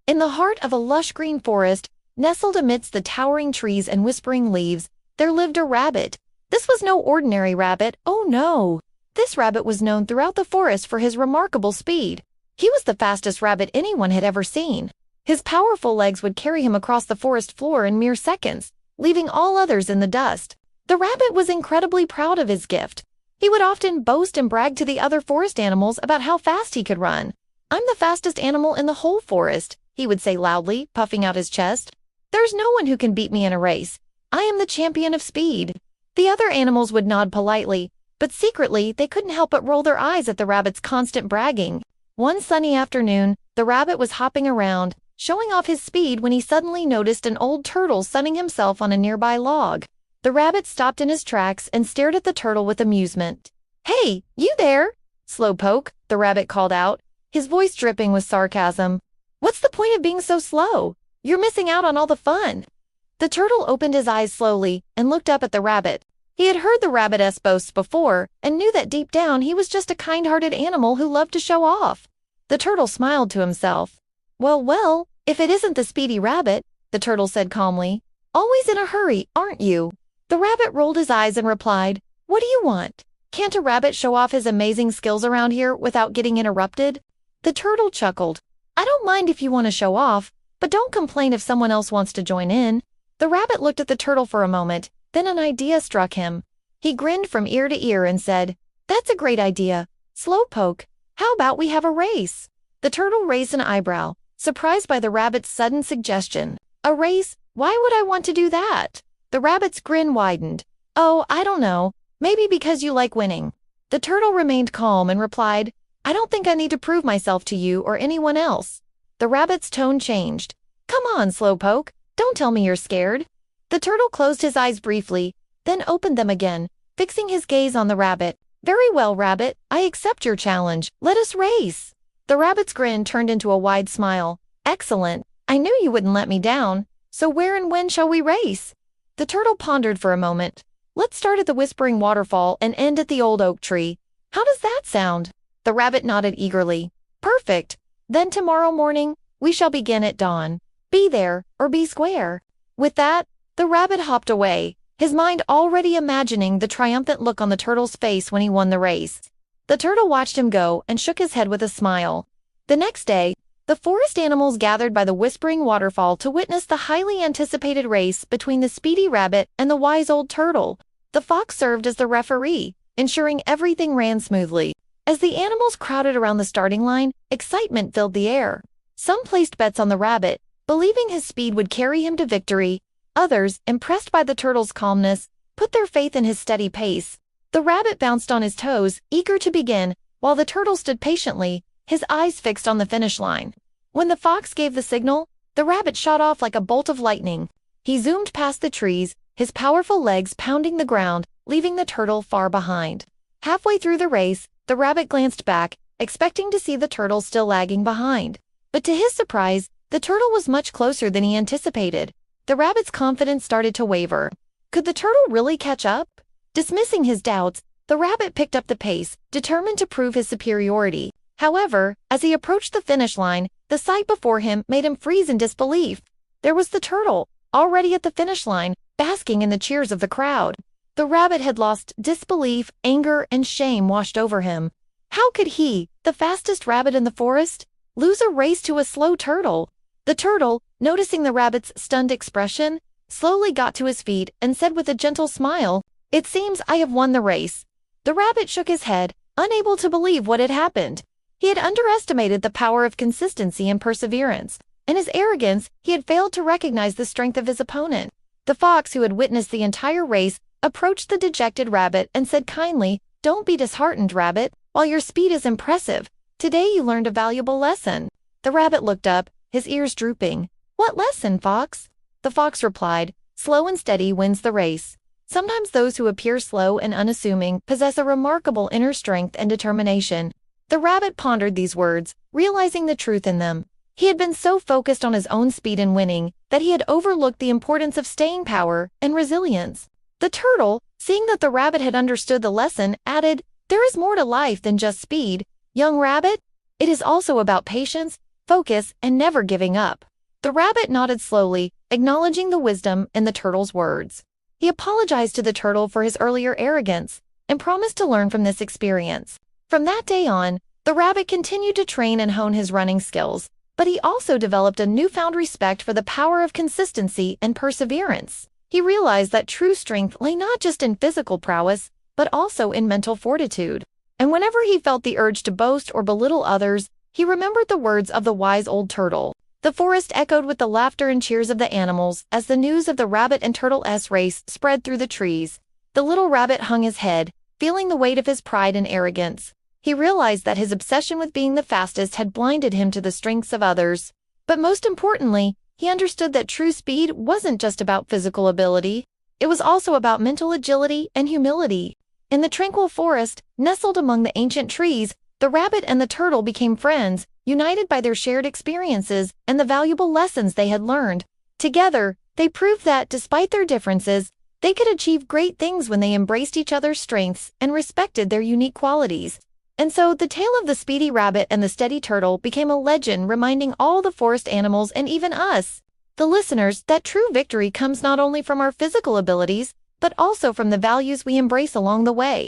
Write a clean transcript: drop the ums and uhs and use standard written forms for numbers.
In the heart of a lush green forest, nestled amidst the towering trees and whispering leaves, there lived a rabbit. This was no ordinary rabbit, oh no! This rabbit was known throughout the forest for his remarkable speed. He was the fastest rabbit anyone had ever seen. His powerful legs would carry him across the forest floor in mere seconds, leaving all others in the dust. The rabbit was incredibly proud of his gift. He would often boast and brag to the other forest animals about how fast he could run. "I'm the fastest animal in the whole forest," he would say loudly, puffing out his chest. "There's no one who can beat me in a race. I am the champion of speed." The other animals would nod politely, but secretly they couldn't help but roll their eyes at the rabbit's constant bragging. One sunny afternoon, the rabbit was hopping around, showing off his speed when he suddenly noticed an old turtle sunning himself on a nearby log. The rabbit stopped in his tracks and stared at the turtle with amusement. "Hey, you there! Slowpoke," the rabbit called out, his voice dripping with sarcasm. "What's the point of being so slow? You're missing out on all the fun." The turtle opened his eyes slowly and looked up at the rabbit. He had heard the rabbit's boasts before and knew that deep down he was just a kind-hearted animal who loved to show off. The turtle smiled to himself. Well, if it isn't the speedy rabbit," the turtle said calmly. "Always in a hurry, aren't you?" The rabbit rolled his eyes and replied, "What do you want? Can't a rabbit show off his amazing skills around here without getting interrupted?" The turtle chuckled. "I don't mind if you want to show off, but don't complain if someone else wants to join in." The rabbit looked at the turtle for a moment, then an idea struck him. He grinned from ear to ear and said, "That's a great idea. Slowpoke, how about we have a race?" The turtle raised an eyebrow, surprised by the rabbit's sudden suggestion. "A race? Why would I want to do that?" The rabbit's grin widened. "Oh, I don't know. Maybe because you like winning." The turtle remained calm and replied, "I don't think I need to prove myself to you or anyone else." The rabbit's tone changed. "Come on, Slowpoke. Don't tell me you're scared." The turtle closed his eyes briefly, then opened them again, fixing his gaze on the rabbit. "Very well, rabbit. I accept your challenge. Let us race." The rabbit's grin turned into a wide smile. "Excellent. I knew you wouldn't let me down. So where and when shall we race?" The turtle pondered for a moment. "Let's start at the Whispering Waterfall and end at the old oak tree. How does that sound?" The rabbit nodded eagerly. "Perfect. Then tomorrow morning, we shall begin at dawn. Be there, or be square." With that, the rabbit hopped away, his mind already imagining the triumphant look on the turtle's face when he won the race. The turtle watched him go and shook his head with a smile. The next day, the forest animals gathered by the Whispering Waterfall to witness the highly anticipated race between the speedy rabbit and the wise old turtle. The fox served as the referee, ensuring everything ran smoothly. As the animals crowded around the starting line, excitement filled the air. Some placed bets on the rabbit, believing his speed would carry him to victory. Others, impressed by the turtle's calmness, put their faith in his steady pace. The rabbit bounced on his toes, eager to begin, while the turtle stood patiently, his eyes fixed on the finish line. When the fox gave the signal, the rabbit shot off like a bolt of lightning. He zoomed past the trees, his powerful legs pounding the ground, leaving the turtle far behind. Halfway through the race, the rabbit glanced back, expecting to see the turtle still lagging behind. But to his surprise, the turtle was much closer than he anticipated. The rabbit's confidence started to waver. Could the turtle really catch up? Dismissing his doubts, the rabbit picked up the pace, determined to prove his superiority. However, as he approached the finish line, the sight before him made him freeze in disbelief. There was the turtle, already at the finish line, basking in the cheers of the crowd. The rabbit had lost disbelief, anger, and shame washed over him. How could he, the fastest rabbit in the forest, lose a race to a slow turtle? The turtle, noticing the rabbit's stunned expression, slowly got to his feet and said with a gentle smile, "It seems I have won the race." The rabbit shook his head, unable to believe what had happened. He had underestimated the power of consistency and perseverance. In his arrogance, he had failed to recognize the strength of his opponent. The fox, who had witnessed the entire race, approached the dejected rabbit and said kindly, "Don't be disheartened, rabbit. While your speed is impressive, today you learned a valuable lesson." The rabbit looked up, his ears drooping. "What lesson, fox?" The fox replied, "Slow and steady wins the race." Sometimes those who appear slow and unassuming possess a remarkable inner strength and determination. The rabbit pondered these words, realizing the truth in them. He had been so focused on his own speed and winning that he had overlooked the importance of staying power and resilience. The turtle, seeing that the rabbit had understood the lesson, added, "There is more to life than just speed, young rabbit. It is also about patience, focus, and never giving up. The rabbit nodded slowly, acknowledging the wisdom in the turtle's words. He apologized to the turtle for his earlier arrogance and promised to learn from this experience. From that day on, the rabbit continued to train and hone his running skills, but he also developed a newfound respect for the power of consistency and perseverance. He realized that true strength lay not just in physical prowess, but also in mental fortitude. And whenever he felt the urge to boast or belittle others, he remembered the words of the wise old turtle. The forest echoed with the laughter and cheers of the animals as the news of the rabbit and turtle's race spread through the trees. The little rabbit hung his head, feeling the weight of his pride and arrogance. He realized that his obsession with being the fastest had blinded him to the strengths of others. But most importantly, he understood that true speed wasn't just about physical ability. It was also about mental agility and humility. In the tranquil forest, nestled among the ancient trees, the rabbit and the turtle became friends, united by their shared experiences and the valuable lessons they had learned. Together, they proved that, despite their differences, they could achieve great things when they embraced each other's strengths and respected their unique qualities. And so, the tale of the speedy rabbit and the steady turtle became a legend reminding all the forest animals and even us, the listeners, that true victory comes not only from our physical abilities, but also from the values we embrace along the way.